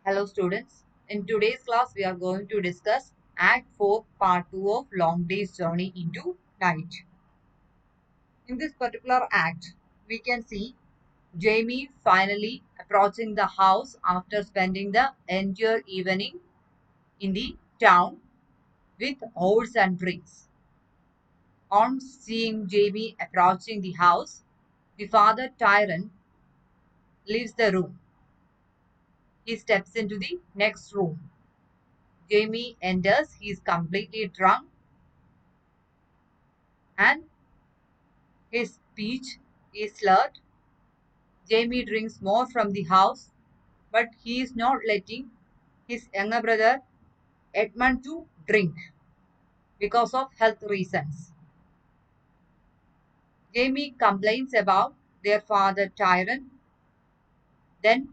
Hello students. In today's class we are going to discuss Act 4 Part 2 of Long Day's Journey into Night. In this particular act, we can see Jamie finally approaching the house after spending the entire evening in the town with horse and drinks. On seeing Jamie approaching the house, the father tyrant leaves the room. He steps into the next room. Jamie enters. He is completely drunk and his speech is slurred. Jamie drinks more from the house, but he is not letting his younger brother Edmund to drink because of health reasons. Jamie complains about their father tyrant. Then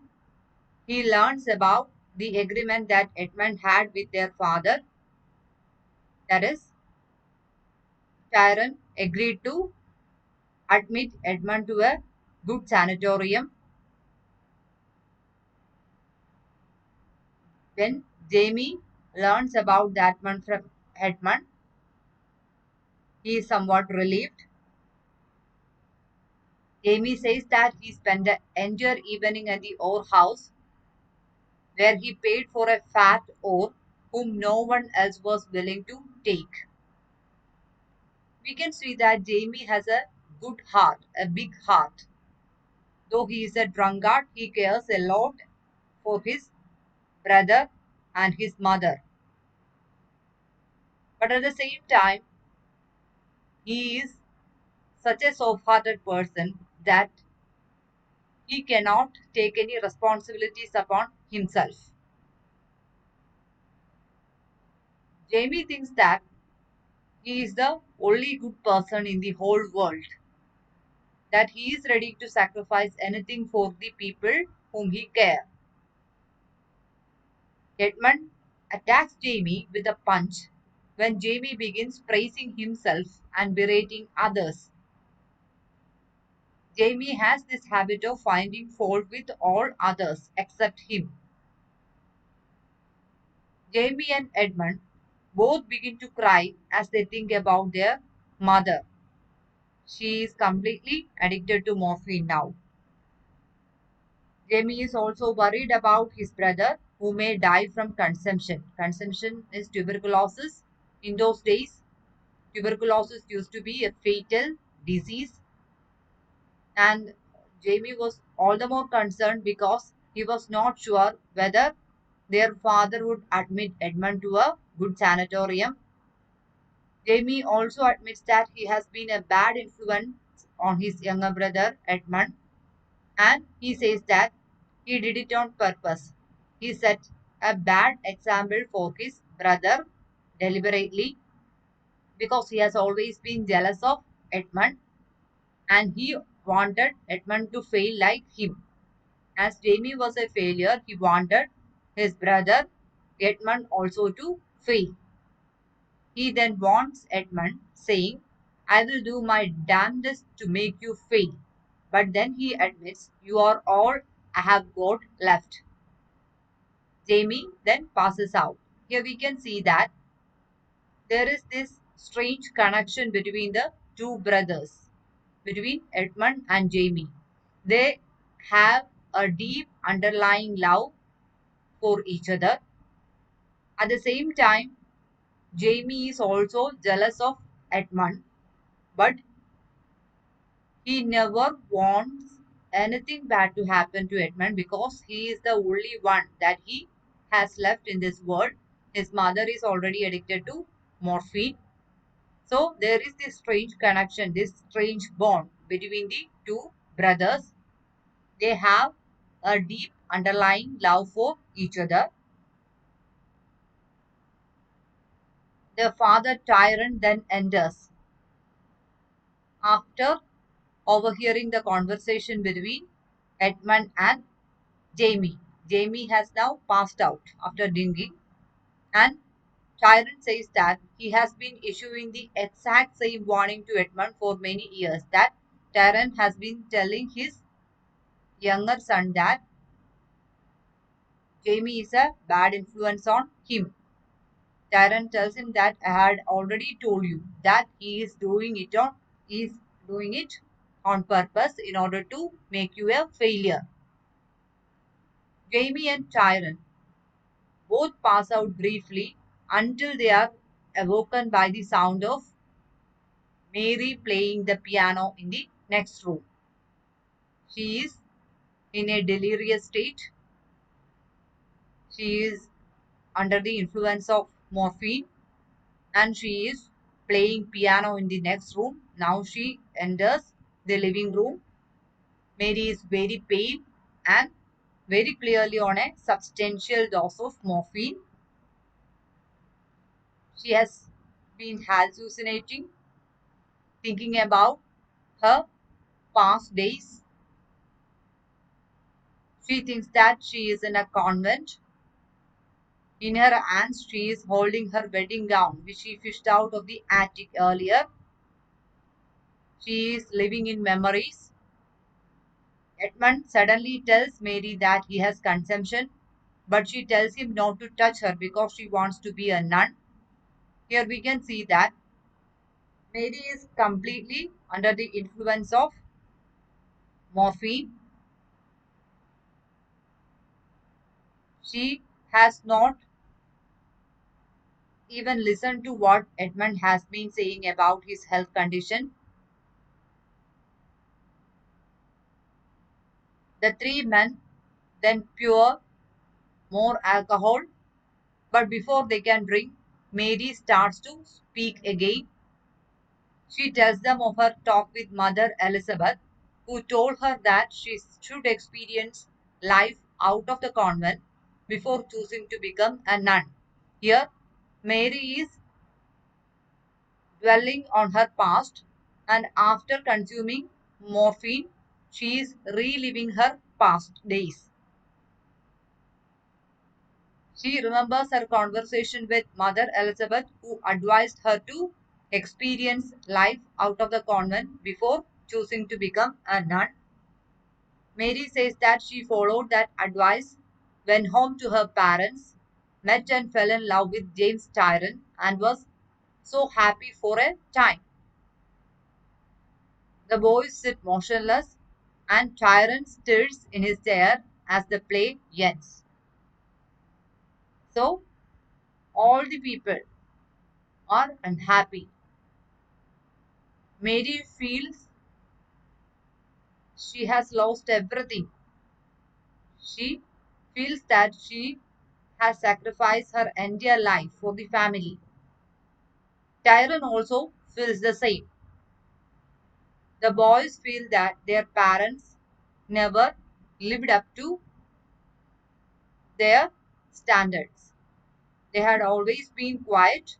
he learns about the agreement that Edmund had with their father. That is, Tyrant agreed to admit Edmund to a good sanatorium. When Jamie learns about that man from Edmund, he is somewhat relieved. Jamie says that he spent the entire evening at the ore house where he paid for a fat ore whom no one else was willing to take. We can see that Jamie has a good heart, a big heart. Though he is a drunkard, he cares a lot for his brother and his mother. But at the same time, he is such a soft-hearted person that he cannot take any responsibilities upon himself. Jamie thinks that he is the only good person in the whole world, that he is ready to sacrifice anything for the people whom he cares. Edmund attacks Jamie with a punch when Jamie begins praising himself and berating others. Jamie has this habit of finding fault with all others except him. Jamie and Edmund both begin to cry as they think about their mother. She is completely addicted to morphine now. Jamie is also worried about his brother who may die from consumption. Consumption is tuberculosis. In those days, tuberculosis used to be a fatal disease, and Jamie was all the more concerned because he was not sure whether their father would admit Edmund to a good sanatorium. Jamie also admits that he has been a bad influence on his younger brother Edmund, and he says that he did it on purpose. He set a bad example for his brother deliberately because he has always been jealous of Edmund and he wanted Edmund to fail like him. As Jamie was a failure, he wanted his brother Edmund also to fail. He then warns Edmund, saying, I will do my damnedest to make you fail. But then he admits, you are all I have got left. Jamie then passes out. Here we can see that there is this strange connection between the two brothers, between Edmund and Jamie. They have a deep underlying love for each other. At the same time, Jamie is also jealous of Edmund, but he never wants anything bad to happen to Edmund because he is the only one that he has left in this world. His mother is already addicted to morphine. So there is this strange connection, this strange bond between the two brothers. They have a deep underlying love for each other. The father tyrant then enters after overhearing the conversation between Edmund and Jamie. Jamie has now passed out after drinking, and Tyrant says that he has been issuing the exact same warning to Edmund for many years. That Tyrant has been telling his younger son that Jamie is a bad influence on him. Tyrant tells him that I had already told you that he is doing it on purpose in order to make you a failure. Jamie and Tyrant both pass out briefly until they are awoken by the sound of Mary playing the piano in the next room. She is in a delirious state. She is under the influence of morphine and she is playing piano in the next room. Now she enters the living room. Mary is very pale and very clearly on a substantial dose of morphine. She has been hallucinating, thinking about her past days. She thinks that she is in a convent. In her hands, she is holding her wedding gown, which she fished out of the attic earlier. She is living in memories. Edmund suddenly tells Mary that he has consumption, but she tells him not to touch her because she wants to be a nun. Here we can see that Mary is completely under the influence of morphine. She has not even listened to what Edmund has been saying about his health condition. The three men then pour more alcohol, but before they can drink, Mary starts to speak again. She tells them of her talk with Mother Elizabeth, who told her that she should experience life out of the convent before choosing to become a nun. Here, Mary is dwelling on her past, and after consuming morphine, she is reliving her past days. She remembers her conversation with Mother Elizabeth, who advised her to experience life out of the convent before choosing to become a nun. Mary says that she followed that advice, went home to her parents, met and fell in love with James Tyrone, and was so happy for a time. The boys sit motionless, and Tyrone stirs in his chair as the play ends. So, all the people are unhappy. Mary feels she has lost everything. She feels that she has sacrificed her entire life for the family. Tyrone also feels the same. The boys feel that their parents never lived up to their standards. They had always been quiet,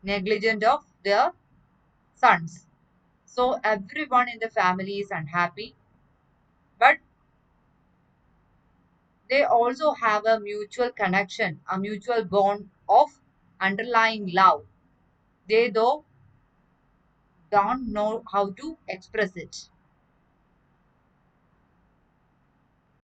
negligent of their sons. So everyone in the family is unhappy, but they also have a mutual connection, a mutual bond of underlying love. They, though, don't know how to express it.